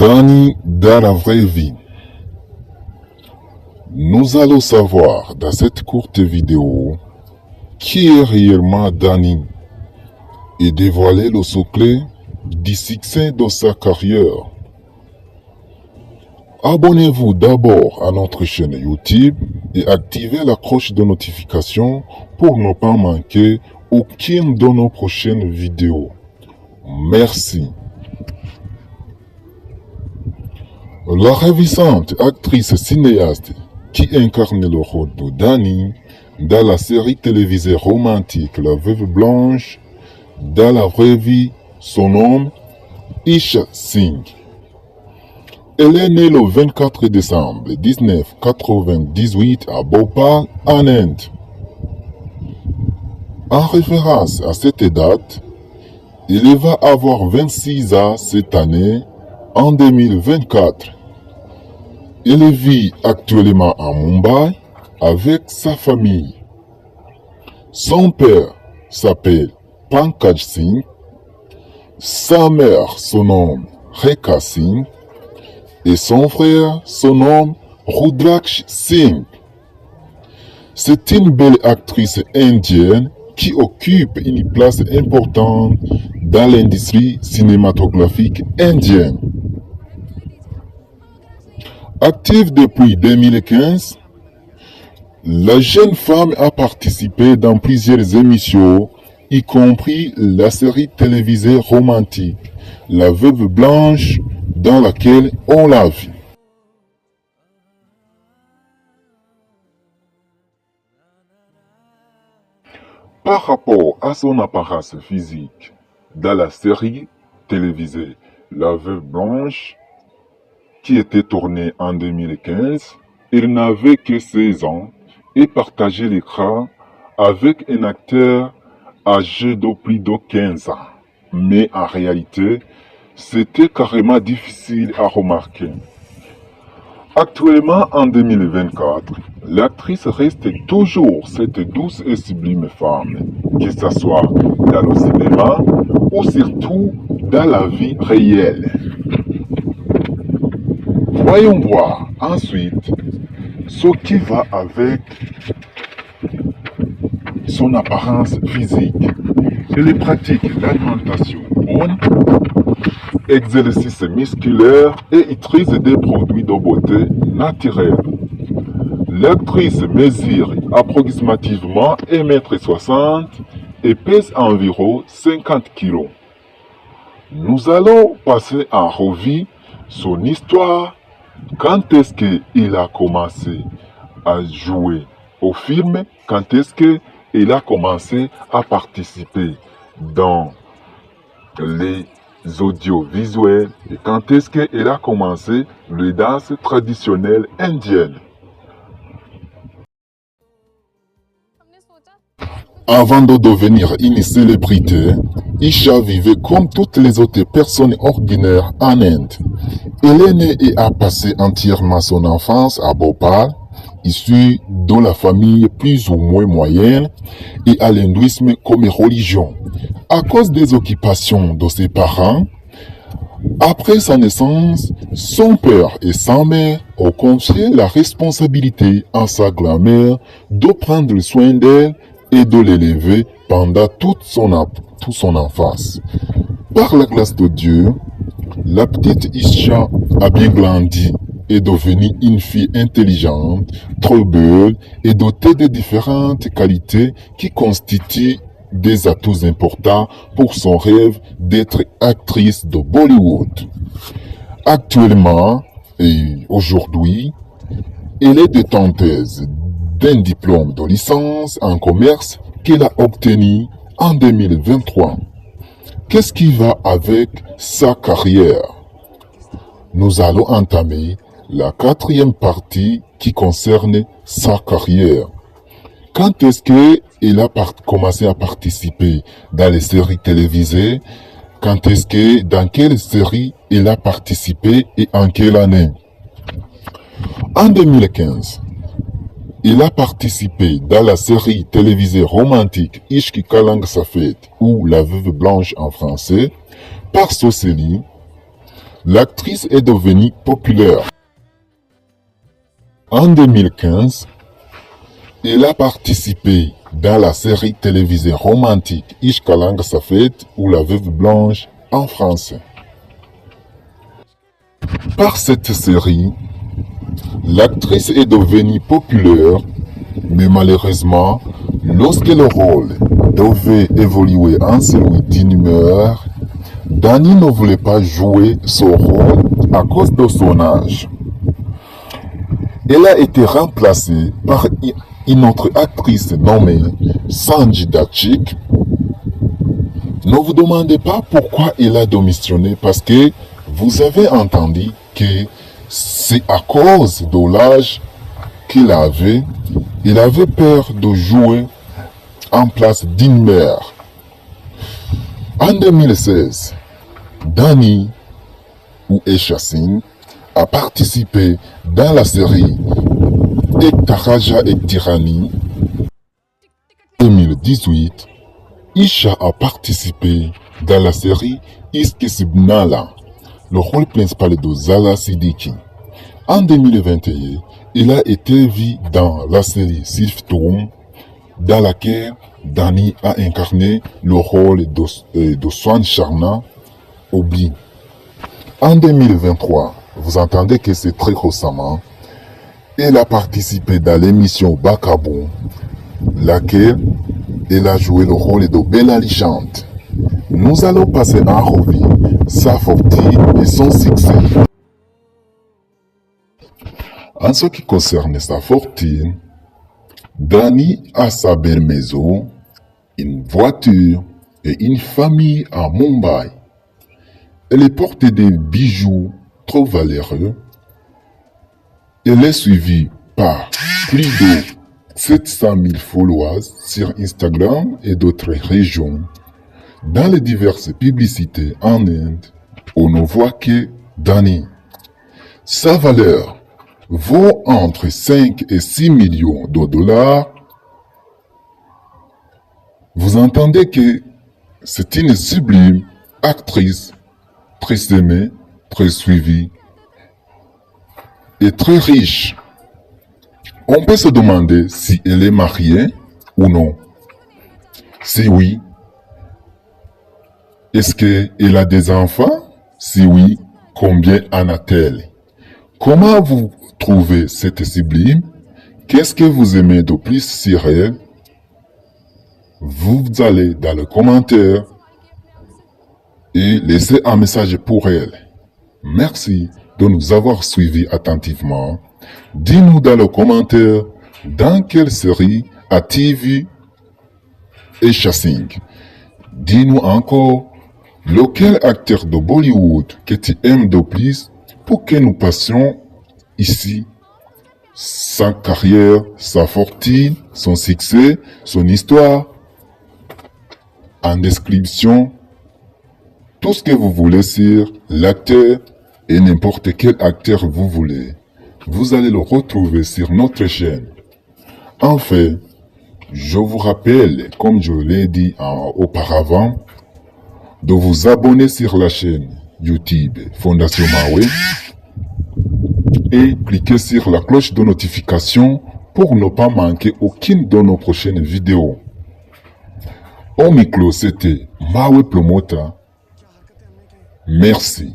Danny dans la vraie vie. Nous allons savoir dans cette courte vidéo qui est réellement Danny et dévoiler le secret du succès de sa carrière. Abonnez-vous d'abord à notre chaîne YouTube et activez la cloche de notification pour ne pas manquer aucune de nos prochaines vidéos. Merci. La ravissante actrice cinéaste qui incarne le rôle de Danny dans la série télévisée romantique La Veuve Blanche, dans la vraie vie, son nom Isha Singh. Elle est née le 24 décembre 1998 à Bhopal, en Inde. En référence à cette date, il va avoir 26 ans cette année, en 2024. Il vit actuellement à Mumbai avec sa famille. Son père s'appelle Pankaj Singh, sa mère se nomme Rekha Singh et son frère se nomme Rudraksh Singh. C'est une belle actrice indienne qui occupe une place importante dans l'industrie cinématographique indienne. Active depuis 2015, la jeune femme a participé dans plusieurs émissions, y compris la série télévisée romantique La Veuve Blanche, dans laquelle on l'a vue. Par rapport à son apparence physique, dans la série télévisée La Veuve Blanche, qui était tournée en 2015, il n'avait que 16 ans et partageait l'écran avec un acteur âgé de plus de 15 ans. Mais en réalité, c'était carrément difficile à remarquer. Actuellement, en 2024, l'actrice reste toujours cette douce et sublime femme, que ce soit dans le cinéma ou surtout dans la vie réelle. Voyons voir ensuite ce qui va avec son apparence physique. Elle pratique l'alimentation bonne, exercice musculaire et utilise des produits de beauté naturels. L'actrice mesure approximativement 1,60 m et pèse environ 50 kg. Nous allons passer en revue son histoire. Quand est-ce qu'il a commencé à jouer au film? Quand est-ce qu'il a commencé à participer dans les audiovisuels? Et quand est-ce qu'il a commencé les danses traditionnelles indiennes? Avant de devenir une célébrité, Isha vivait comme toutes les autres personnes ordinaires en Inde. Elle est née et a passé entièrement son enfance à Bhopal, issue de la famille plus ou moins moyenne et à l'hindouisme comme religion. À cause des occupations de ses parents, après sa naissance, son père et sa mère ont confié la responsabilité à sa grand-mère de prendre soin d'elle et de l'élever pendant toute son enfance. Par la grâce de Dieu, la petite Isha a bien grandi et devenue une fille intelligente, trop belle et dotée de différentes qualités qui constituent des atouts importants pour son rêve d'être actrice de Bollywood. Actuellement et aujourd'hui, elle est détenteuse d'un diplôme de licence en commerce qu'elle a obtenu en 2023. Qu'est-ce qui va avec sa carrière? Nous allons entamer la quatrième partie qui concerne sa carrière. Quand est-ce qu'elle a commencé à participer dans les séries télévisées? Quand est-ce dans quelle série elle a participé et en quelle année? En 2015, il a participé dans la série télévisée romantique Ishq Ka Rang Safed ou La Veuve Blanche en français par Socélie. l'actrice est devenue populaire. En 2015, elle a participé dans la série télévisée romantique Ishq Lang Safed ou La Veuve Blanche en français. Par cette série, l'actrice est devenue populaire, mais malheureusement, lorsque le rôle devait évoluer en celui d'une mère, Dani ne voulait pas jouer ce rôle à cause de son âge. Elle a été remplacée par une autre actrice nommée Sanji Dakchik. Ne vous demandez pas pourquoi elle a démissionné, parce que vous avez entendu que c'est à cause de l'âge qu'il avait. Il avait peur de jouer en place d'une mère. En 2016, Dani ou Esha Singh a participé dans la série Ektaraja Ektirani. En 2018, Isha a participé dans la série Iske Sibnala, le rôle principal de Zala Siddiqui. En 2021, il a été vu dans la série Siftoum, dans laquelle Dani a incarné le rôle de Swan Charna Obi. En 2023, vous entendez que c'est très récemment, elle a participé dans l'émission Bakabou, laquelle elle a joué le rôle de Bella Lichante. Nous allons passer en revue sa fortune et son succès. En ce qui concerne sa fortune, Dani a sa belle maison, une voiture et une famille à Mumbai. Elle est portée des bijoux trop valeureux. Elle est suivie par plus de 700 000 followers sur Instagram et d'autres régions. Dans les diverses publicités en Inde, on ne voit que Dani. Sa valeur vaut entre 5 et 6 millions de dollars. Vous entendez que c'est une sublime actrice, très aimée, très suivie et très riche. On peut se demander si elle est mariée ou non. Si oui, est-ce qu'elle a des enfants? Si oui, combien en a-t-elle? Comment vous trouvez cette sublime? Qu'est-ce que vous aimez de plus sur elle? Vous allez dans le commentaire et laissez un message pour elle. Merci de nous avoir suivis attentivement. Dis-nous dans le commentaire dans quelle série as-tu vu Esha Singh. Dis-nous encore lequel acteur de Bollywood que tu aimes de plus pour que nous passions ici sa carrière, sa fortune, son succès, son histoire, en description, tout ce que vous voulez sur l'acteur et n'importe quel acteur vous voulez. Vous allez le retrouver sur notre chaîne. Enfin, je vous rappelle, comme je l'ai dit auparavant, de vous abonner sur la chaîne YouTube Fondation Mawe et cliquez sur la cloche de notification pour ne pas manquer aucune de nos prochaines vidéos. Au micro, c'était Mawe Plomota. Merci.